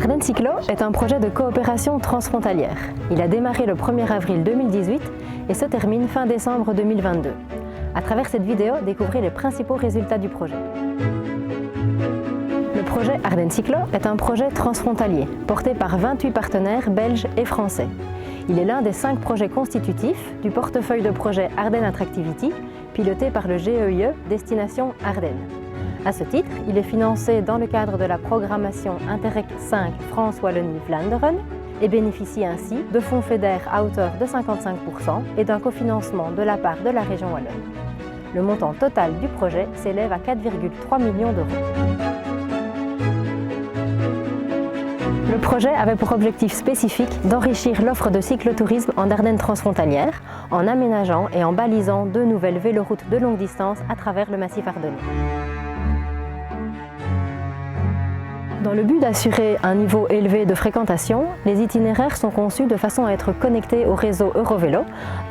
Ardennes Cyclo est un projet de coopération transfrontalière. Il a démarré le 1er avril 2018 et se termine fin décembre 2022. À travers cette vidéo, découvrez les principaux résultats du projet. Le projet Ardennes Cyclo est un projet transfrontalier, porté par 28 partenaires belges et français. Il est l'un des 5 projets constitutifs du portefeuille de projet Ardennes Attractivity, piloté par le GEIE Destination Ardennes. À ce titre, il est financé dans le cadre de la programmation Interreg 5 France-Wallonie-Vlaanderen et bénéficie ainsi de fonds FEDER à hauteur de 55% et d'un cofinancement de la part de la région wallonne. Le montant total du projet s'élève à 4,3 millions d'euros. Le projet avait pour objectif spécifique d'enrichir l'offre de cyclotourisme en Ardennes transfrontalière en aménageant et en balisant 2 nouvelles véloroutes de longue distance à travers le massif ardennais. Dans le but d'assurer un niveau élevé de fréquentation, les itinéraires sont conçus de façon à être connectés au réseau Eurovélo,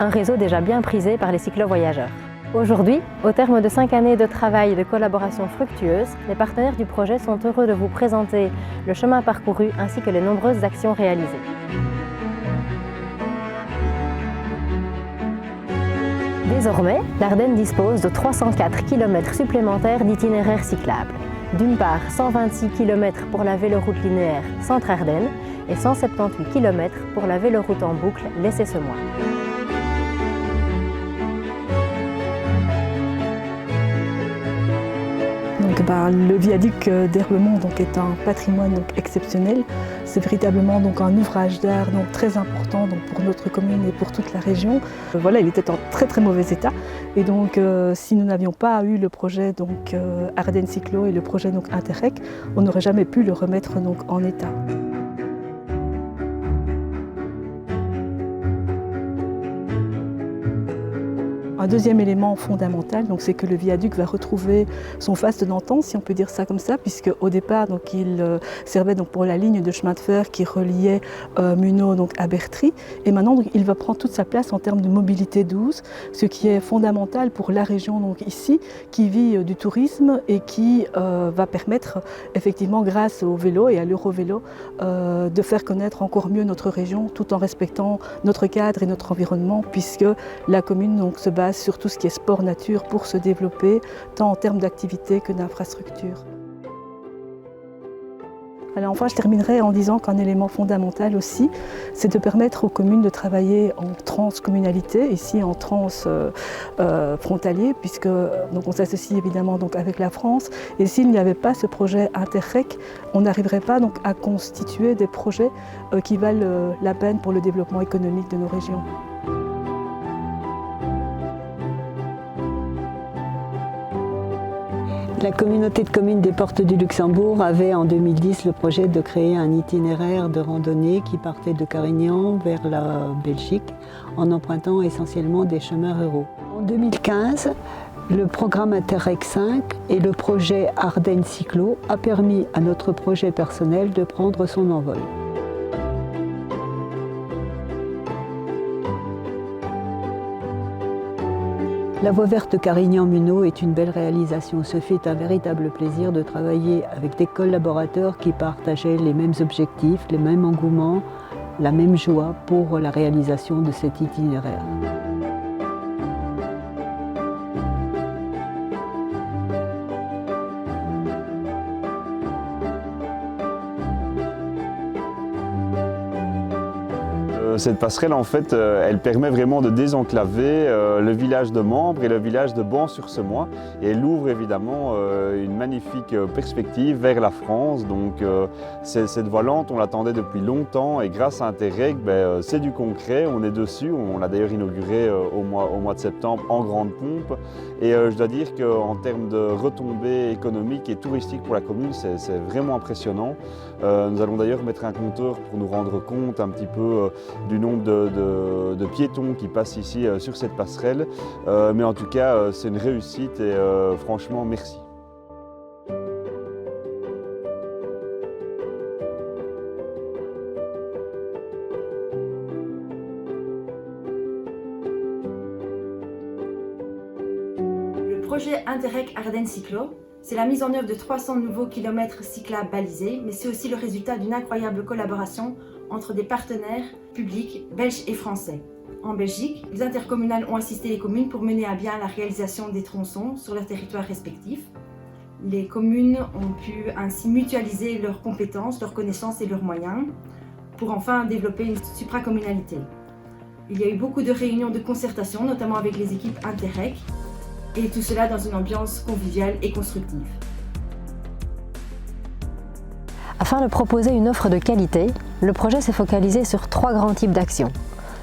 un réseau déjà bien prisé par les cyclo-voyageurs. Aujourd'hui, au terme de 5 années de travail et de collaboration fructueuse, les partenaires du projet sont heureux de vous présenter le chemin parcouru ainsi que les nombreuses actions réalisées. Désormais, l'Ardenne dispose de 304 km supplémentaires d'itinéraires cyclables. D'une part, 126 km pour la véloroute linéaire Centre-Ardennes et 178 km pour la véloroute en boucle Lessay-Semois. Le viaduc d'Herbemont est un patrimoine exceptionnel. C'est véritablement un ouvrage d'art très important pour notre commune et pour toute la région. Voilà, il était en très mauvais état. Et si nous n'avions pas eu le projet Ardennes Cyclo et le projet Interreg, on n'aurait jamais pu le remettre en état. Un deuxième élément fondamental, c'est que le viaduc va retrouver son faste d'antan, si on peut dire ça comme ça, puisque au départ, il servait pour la ligne de chemin de fer qui reliait Munnau à Bertry, et maintenant il va prendre toute sa place en termes de mobilité douce, ce qui est fondamental pour la région ici, qui vit du tourisme et qui va permettre effectivement, grâce au vélo et à l'Eurovélo, de faire connaître encore mieux notre région, tout en respectant notre cadre et notre environnement, puisque la commune se base sur tout ce qui est sport nature pour se développer, tant en termes d'activité que d'infrastructure. Alors enfin, je terminerai en disant qu'un élément fondamental aussi, c'est de permettre aux communes de travailler en transcommunalité, ici en transfrontalier, puisque on s'associe évidemment avec la France. Et s'il n'y avait pas ce projet Interreg, on n'arriverait pas à constituer des projets qui valent la peine pour le développement économique de nos régions. La communauté de communes des Portes du Luxembourg avait en 2010 le projet de créer un itinéraire de randonnée qui partait de Carignan vers la Belgique en empruntant essentiellement des chemins ruraux. En 2015, le programme Interreg 5 et le projet Ardennes Cyclo a permis à notre projet personnel de prendre son envol. La voie verte Carignan-Munnau est une belle réalisation. Ce fut un véritable plaisir de travailler avec des collaborateurs qui partageaient les mêmes objectifs, les mêmes engouements, la même joie pour la réalisation de cet itinéraire. Cette passerelle, en fait, elle permet vraiment de désenclaver le village de Membres et le village de Ban-sur-Semois. Et elle ouvre évidemment une magnifique perspective vers la France. Donc cette voie lente, on l'attendait depuis longtemps et grâce à Interreg, c'est du concret, on est dessus. On l'a d'ailleurs inauguré au mois de septembre en grande pompe. Et je dois dire qu'en termes de retombées économiques et touristiques pour la commune, c'est vraiment impressionnant. Nous allons d'ailleurs mettre un compteur pour nous rendre compte un petit peu du nombre de piétons qui passent ici sur cette passerelle. Mais en tout cas, c'est une réussite et franchement, merci. Le projet Interreg Ardennes Cyclo C'est la mise en œuvre de 300 nouveaux kilomètres cyclables balisés, mais c'est aussi le résultat d'une incroyable collaboration entre des partenaires publics belges et français. En Belgique, les intercommunales ont assisté les communes pour mener à bien la réalisation des tronçons sur leurs territoires respectifs. Les communes ont pu ainsi mutualiser leurs compétences, leurs connaissances et leurs moyens pour enfin développer une supracommunalité. Il y a eu beaucoup de réunions de concertation, notamment avec les équipes Interreg, et tout cela dans une ambiance conviviale et constructive. Afin de proposer une offre de qualité, le projet s'est focalisé sur 3 grands types d'actions.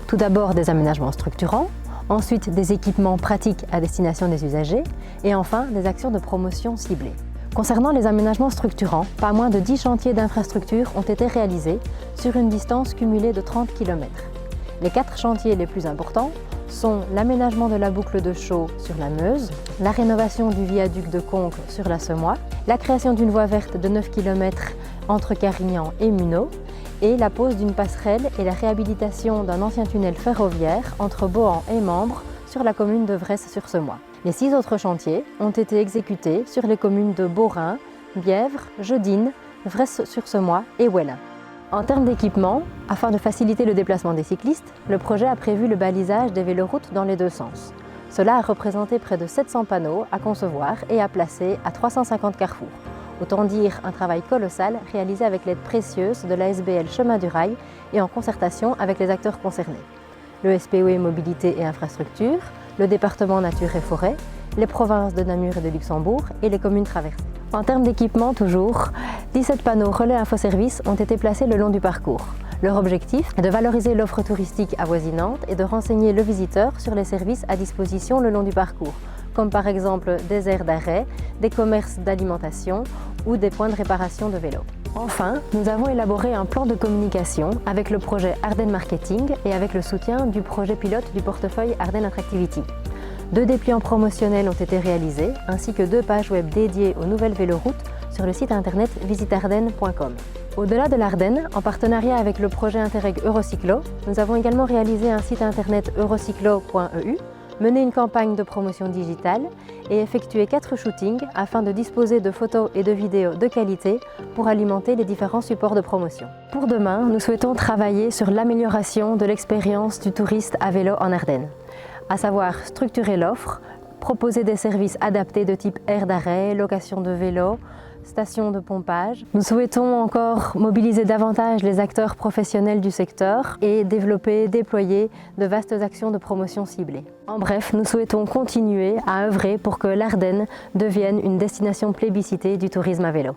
Tout d'abord des aménagements structurants, ensuite des équipements pratiques à destination des usagers et enfin des actions de promotion ciblées. Concernant les aménagements structurants, pas moins de 10 chantiers d'infrastructures ont été réalisés sur une distance cumulée de 30 km. Les 4 chantiers les plus importants sont l'aménagement de la boucle de Chaux sur la Meuse, la rénovation du viaduc de Conques sur la Semois, la création d'une voie verte de 9 km entre Carignan et Muneau, et la pose d'une passerelle et la réhabilitation d'un ancien tunnel ferroviaire entre Bohan et Membres sur la commune de Vresse-sur-Semois. Les 6 autres chantiers ont été exécutés sur les communes de Beaurain, Bièvre, Jeudine, Vresse-sur-Semois et Ouellin. En termes d'équipement, afin de faciliter le déplacement des cyclistes, le projet a prévu le balisage des véloroutes dans les 2 sens. Cela a représenté près de 700 panneaux à concevoir et à placer à 350 carrefours. Autant dire un travail colossal réalisé avec l'aide précieuse de l'ASBL Chemin du Rail et en concertation avec les acteurs concernés. Le SPOE Mobilité et Infrastructures, le département Nature et Forêt, les provinces de Namur et de Luxembourg et les communes traversées. En termes d'équipement toujours, 17 panneaux relais infoservices ont été placés le long du parcours. Leur objectif est de valoriser l'offre touristique avoisinante et de renseigner le visiteur sur les services à disposition le long du parcours, comme par exemple des aires d'arrêt, des commerces d'alimentation ou des points de réparation de vélos. Enfin, nous avons élaboré un plan de communication avec le projet Ardennes Marketing et avec le soutien du projet pilote du portefeuille Ardennes Attractivity. 2 dépliants promotionnels ont été réalisés, ainsi que 2 pages web dédiées aux nouvelles véloroutes sur le site internet visiteardennes.com. Au-delà de l'Ardenne, en partenariat avec le projet Interreg Eurocyclo, nous avons également réalisé un site internet eurocyclo.eu, mené une campagne de promotion digitale et effectué 4 shootings afin de disposer de photos et de vidéos de qualité pour alimenter les différents supports de promotion. Pour demain, nous souhaitons travailler sur l'amélioration de l'expérience du touriste à vélo en Ardennes, à savoir structurer l'offre, proposer des services adaptés de type aire d'arrêt, location de vélos, stations de pompage. Nous souhaitons encore mobiliser davantage les acteurs professionnels du secteur et développer, déployer de vastes actions de promotion ciblées. En bref, nous souhaitons continuer à œuvrer pour que l'Ardenne devienne une destination plébiscitée du tourisme à vélo.